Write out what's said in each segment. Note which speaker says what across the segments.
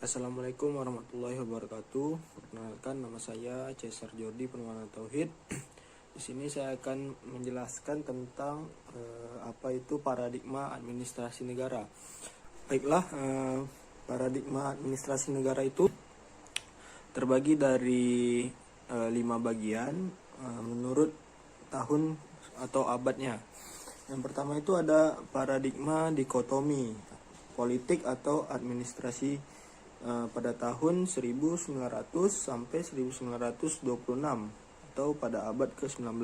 Speaker 1: Assalamualaikum warahmatullahi wabarakatuh. Perkenalkan, nama saya Cesar Jordi Permana Tauhid. Di sini saya akan menjelaskan tentang apa itu paradigma administrasi negara. Baiklah, paradigma administrasi negara itu terbagi dari 5 bagian menurut tahun atau abadnya. Yang pertama itu ada paradigma dikotomi politik atau administrasi pada tahun 1900 sampai 1926 atau pada abad ke-19.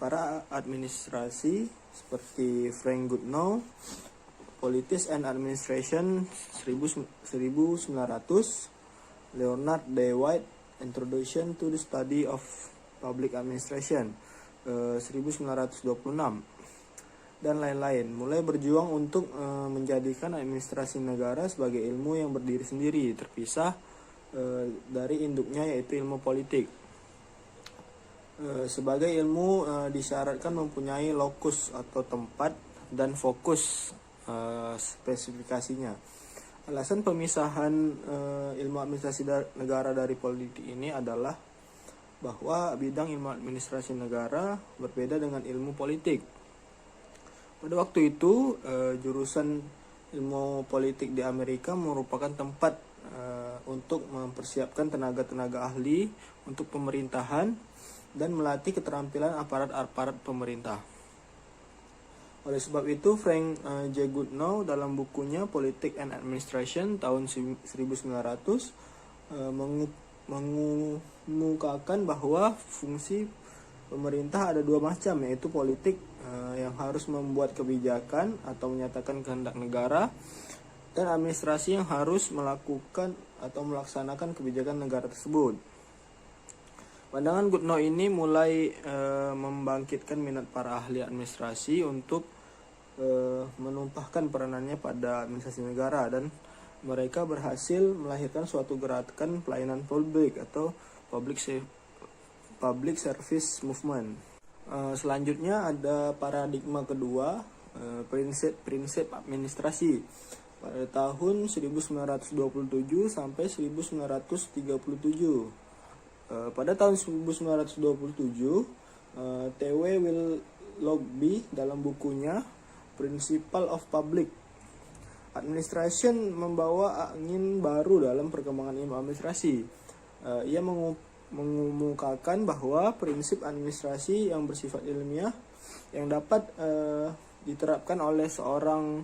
Speaker 1: Para administrasi seperti Frank Goodnow, Politics and Administration 1900, Leonard D. White, Introduction to the Study of Public Administration 1926, dan lain-lain, mulai berjuang untuk menjadikan administrasi negara sebagai ilmu yang berdiri sendiri, terpisah dari induknya yaitu ilmu politik. Sebagai ilmu disyaratkan mempunyai lokus atau tempat dan fokus spesifikasinya. Alasan pemisahan ilmu administrasi negara dari politik ini adalah bahwa bidang ilmu administrasi negara berbeda dengan ilmu politik. Pada waktu itu, jurusan ilmu politik di Amerika merupakan tempat untuk mempersiapkan tenaga-tenaga ahli untuk pemerintahan dan melatih keterampilan aparat-aparat pemerintah. Oleh sebab itu, Frank J. Goodnow dalam bukunya Politics and Administration tahun 1900 mengemukakan bahwa fungsi pemerintah ada dua macam, yaitu politik yang harus membuat kebijakan atau menyatakan kehendak negara, dan administrasi yang harus melakukan atau melaksanakan kebijakan negara tersebut. Pandangan Goodnow ini mulai membangkitkan minat para ahli administrasi untuk menumpahkan peranannya pada administrasi negara, dan mereka berhasil melahirkan suatu gerakan pelayanan publik atau public service movement. Selanjutnya ada paradigma kedua, prinsip administrasi pada tahun 1927 sampai 1937. Pada tahun 1927, T.W. Willoughby dalam bukunya Principle of Public Administration membawa angin baru dalam perkembangan ilmu administrasi. Ia mengemukakan bahwa prinsip administrasi yang bersifat ilmiah yang dapat diterapkan oleh seorang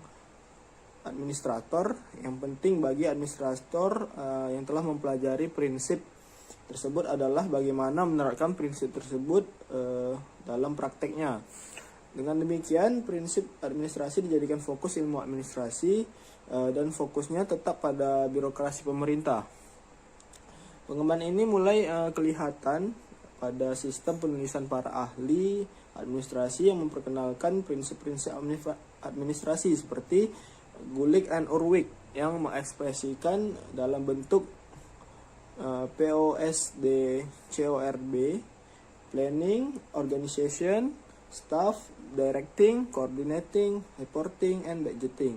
Speaker 1: administrator, yang penting bagi administrator yang telah mempelajari prinsip tersebut adalah bagaimana menerapkan prinsip tersebut dalam prakteknya. Dengan demikian, prinsip administrasi dijadikan fokus ilmu administrasi dan fokusnya tetap pada birokrasi pemerintah. Pengembangan ini mulai kelihatan pada sistem penulisan para ahli administrasi yang memperkenalkan prinsip-prinsip administrasi seperti Gulick and Urwick yang mengekspresikan dalam bentuk POSD CORB, Planning, Organization, Staff, Directing, Coordinating, Reporting, and Budgeting.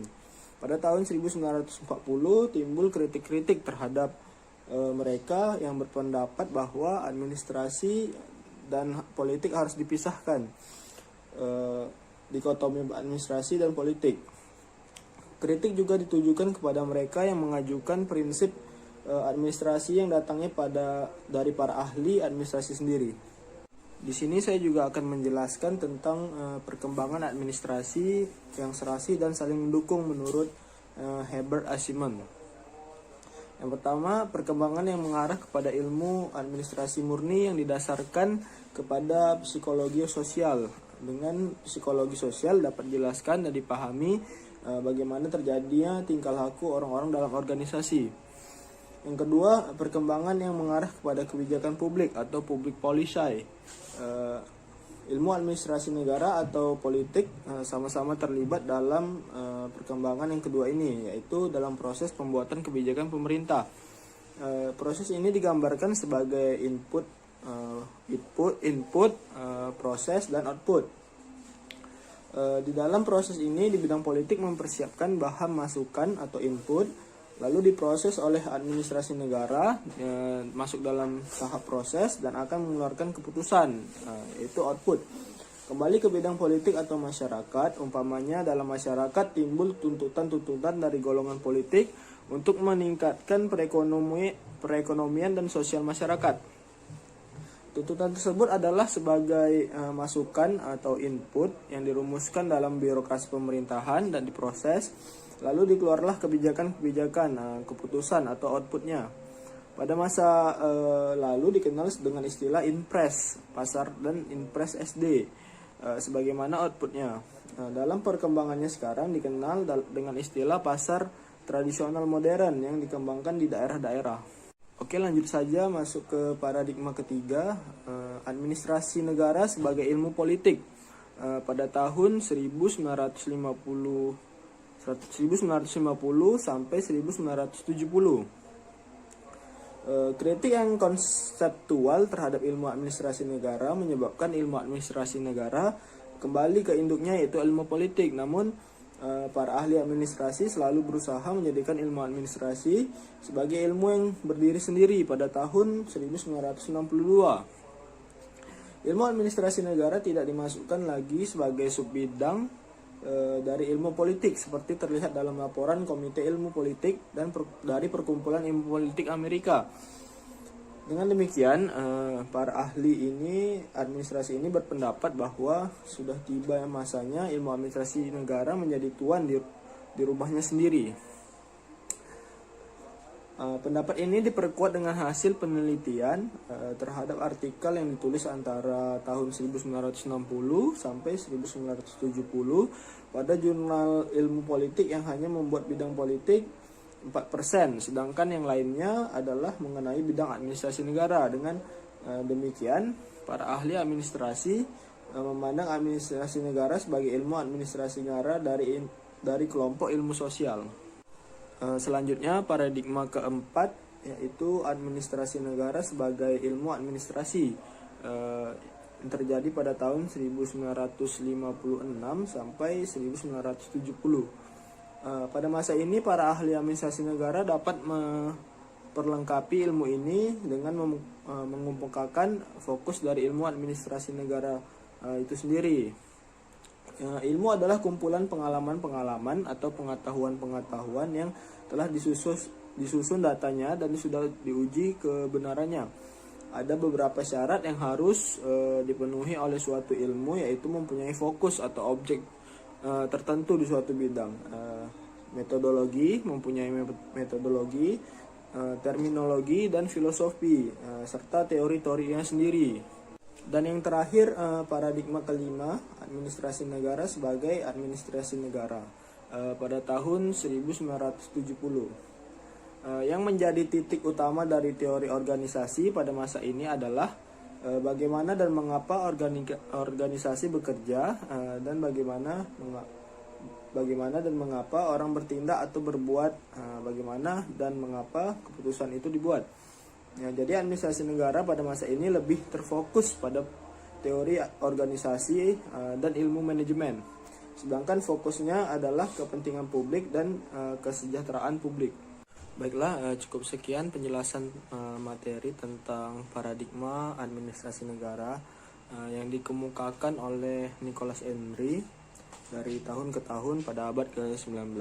Speaker 1: Pada tahun 1940 timbul kritik-kritik terhadap mereka yang berpendapat bahwa administrasi dan politik harus dipisahkan, dikotomi administrasi dan politik. Kritik juga ditujukan kepada mereka yang mengajukan prinsip administrasi yang datangnya dari para ahli administrasi sendiri. Di sini saya juga akan menjelaskan tentang perkembangan administrasi yang serasi dan saling mendukung menurut Herbert Asimmon. Yang pertama, perkembangan yang mengarah kepada ilmu administrasi murni yang didasarkan kepada psikologi sosial. Dengan psikologi sosial dapat dijelaskan dan dipahami bagaimana terjadinya tingkah laku orang-orang dalam organisasi. Yang kedua, perkembangan yang mengarah kepada kebijakan publik atau public policy. Ilmu administrasi negara atau politik sama-sama terlibat dalam perkembangan yang kedua ini, yaitu dalam proses pembuatan kebijakan pemerintah. Proses ini digambarkan sebagai input, proses, dan output. Di dalam proses ini, di bidang politik mempersiapkan bahan masukan atau input lalu diproses oleh administrasi negara, masuk dalam tahap proses dan akan mengeluarkan keputusan, yaitu output. Kembali ke bidang politik atau masyarakat, umpamanya dalam masyarakat timbul tuntutan-tuntutan dari golongan politik untuk meningkatkan perekonomian dan sosial masyarakat. Tuntutan tersebut adalah sebagai masukan atau input yang dirumuskan dalam birokrasi pemerintahan dan diproses, lalu dikeluarlah kebijakan-kebijakan, keputusan atau outputnya. Pada masa lalu dikenal dengan istilah Inpres pasar dan Inpres SD. Sebagaimana outputnya. Dalam perkembangannya sekarang dikenal dengan istilah pasar tradisional modern yang dikembangkan di daerah-daerah. Oke, lanjut saja masuk ke paradigma ketiga, administrasi negara sebagai ilmu politik. Pada tahun 1950 sampai 1970. Kritik yang konseptual terhadap ilmu administrasi negara menyebabkan ilmu administrasi negara kembali ke induknya, yaitu ilmu politik. Namun para ahli administrasi selalu berusaha menjadikan ilmu administrasi sebagai ilmu yang berdiri sendiri pada tahun 1962. Ilmu administrasi negara tidak dimasukkan lagi sebagai subbidang dari ilmu politik seperti terlihat dalam laporan Komite Ilmu Politik dan dari Perkumpulan Ilmu Politik Amerika. Dengan demikian, para ahli administrasi ini berpendapat bahwa sudah tiba masanya ilmu administrasi negara menjadi tuan di rumahnya sendiri. Pendapat ini diperkuat dengan hasil penelitian terhadap artikel yang ditulis antara tahun 1960 sampai 1970 pada jurnal ilmu politik yang hanya membuat bidang politik 4%, sedangkan yang lainnya adalah mengenai bidang administrasi negara. Dengan demikian, para ahli administrasi memandang administrasi negara sebagai ilmu administrasi negara dari kelompok ilmu sosial. Selanjutnya paradigma keempat, yaitu administrasi negara sebagai ilmu administrasi, yang terjadi pada tahun 1956 sampai 1970. Pada masa ini para ahli administrasi negara dapat memperlengkapi ilmu ini dengan mengumpulkan fokus dari ilmu administrasi negara itu sendiri. Ilmu adalah kumpulan pengalaman-pengalaman atau pengetahuan-pengetahuan yang telah disusun datanya dan sudah diuji kebenarannya. Ada beberapa syarat yang harus dipenuhi oleh suatu ilmu, yaitu mempunyai fokus atau objek tertentu di suatu bidang. Metodologi, mempunyai metodologi, terminologi dan filosofi, serta teori-teorinya sendiri. Dan yang terakhir, paradigma kelima, administrasi negara sebagai administrasi negara pada tahun 1970. Yang menjadi titik utama dari teori organisasi pada masa ini adalah bagaimana dan mengapa organisasi bekerja, dan bagaimana dan mengapa orang bertindak atau berbuat, bagaimana dan mengapa keputusan itu dibuat. Jadi administrasi negara pada masa ini lebih terfokus pada teori organisasi dan ilmu manajemen. Sedangkan fokusnya adalah kepentingan publik dan kesejahteraan publik. Baiklah, cukup sekian penjelasan materi tentang paradigma administrasi negara yang dikemukakan oleh Nicholas Henry dari tahun ke tahun pada abad ke-19.